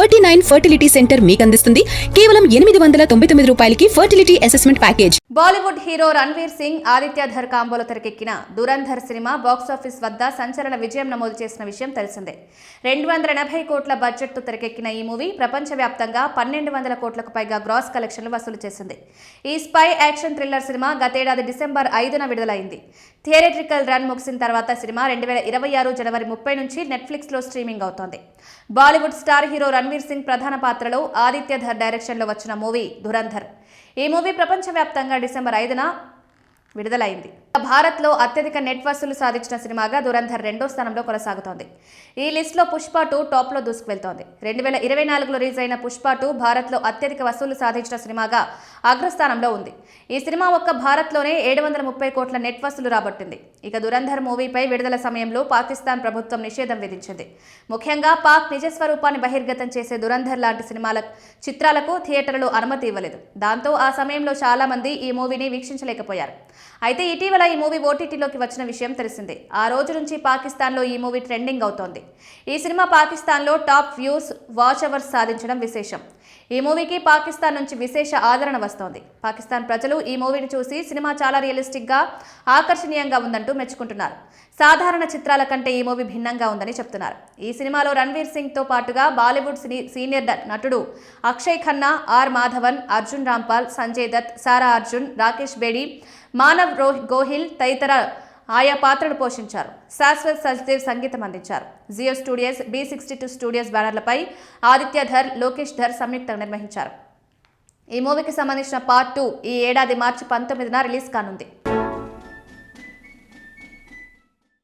49 fertility centre మీకు అందిస్తుంది కేవలం 899 రూపాయలకి fertility assessment package. Bollywood hero Ranveer Singh, Aditya Dhar కాంబోలో తెరకెక్కిన దురంధర్ సినిమా బాక్సాఫీస్ వద్ద సంచలన విజయం నమోదు చేసిన విషయం తెలిసిందే. 280 కోట్ల బడ్జెట్తో తెరకెక్కిన ఈ మూవీ ప్రపంచవ్యాప్తంగా 1200 కోట్లకు పైగా గ్రాస్ కలెక్షన్లు వసూలు చేసింది. ఈ స్పై యాక్షన్ థ్రిల్లర్ సినిమా గతేడాది డిసెంబర్ 5న విడుదలైంది. థియేట్రికల్ రన్ ముగిసిన తర్వాత సినిమా 2026 జనవరి 30 నుంచి నెట్ఫ్లిక్స్లో స్ట్రీమింగ్ అవుతోంది. బాలీవుడ్ స్టార్ హీరో రణ్వీర్ సింగ్ ప్రధాన పాత్రలో ఆదిత్య ధర్ డైరెక్షన్లో వచ్చిన మూవీ దురంధర్. ఈ మూవీ ప్రపంచవ్యాప్తంగా డిసెంబర్ 5న విడుదలైంది. భారత్లో అత్యధిక నెట్ వసూలు సాధించిన సినిమాగా దురంధర్ 2వ స్థానంలో కొనసాగుతోంది. ఈ లిస్టులో పుష్ప 2 టాప్లో దూసుకువెళ్తోంది. 2024లో రిలీజ్ అయిన పుష్ప 2 భారత్లో అత్యధిక వసూలు సాధించిన సినిమాగా అగ్రస్థానంలో ఉంది. ఈ సినిమా ఒక్క భారత్లోనే 730 కోట్ల నెట్ వసూలు రాబట్టింది. ఇక దురంధర్ మూవీపై విడుదల సమయంలో పాకిస్తాన్ ప్రభుత్వం నిషేధం విధించింది. ముఖ్యంగా పాక్ నిజ స్వరూపాన్ని బహిర్గతం చేసే దురంధర్ లాంటి చిత్రాలకు థియేటర్లు అనుమతి ఇవ్వలేదు. దాంతో ఆ సమయంలో చాలా మంది ఈ మూవీని వీక్షించలేకపోయారు. అయితే ఇటీవల ఈ మూవీ ఓటీటీలోకి వచ్చిన విషయం తెలిసిందే. ఆ రోజు నుంచి పాకిస్తాన్లో ఈ మూవీ ట్రెండింగ్ అవుతోంది. ఈ సినిమా పాకిస్తాన్లో టాప్ వ్యూస్, వాచ్ అవర్స్ సాధించడం విశేషం. ఈ మూవీకి పాకిస్తాన్ నుంచి విశేష ఆదరణ వస్తోంది. పాకిస్తాన్ ప్రజలు ఈ మూవీని చూసి సినిమా చాలా రియలిస్టిక్గా, ఆకర్షణీయంగా ఉందంటూ మెచ్చుకుంటున్నారు. సాధారణ చిత్రాల కంటే ఈ మూవీ భిన్నంగా ఉందని చెప్తున్నారు. ఈ సినిమాలో రణ్వీర్ సింగ్తో పాటుగా బాలీవుడ్ సీనియర్ నటుడు అక్షయ్ ఖన్నా, ఆర్ మాధవన్, అర్జున్ రాంపాల్, సంజయ్ దత్, సారా అర్జున్, రాకేష్ బేడి, మానవ్ గోహిల్ తదితర ఆయా పాత్రలు పోషించారు. శాశ్వత్ సచ్దేవ్ సంగీతం అందించారు. జియో స్టూడియోస్, B62 స్టూడియోస్ బ్యానర్లపై ఆదిత్య ధర్, లోకేష్ ధర్ సంయుక్తంగా నిర్వహించారు. ఈ మూవీకి సంబంధించిన పార్ట్ 2 ఈ ఏడాది మార్చి 19న రిలీజ్ కానుంది.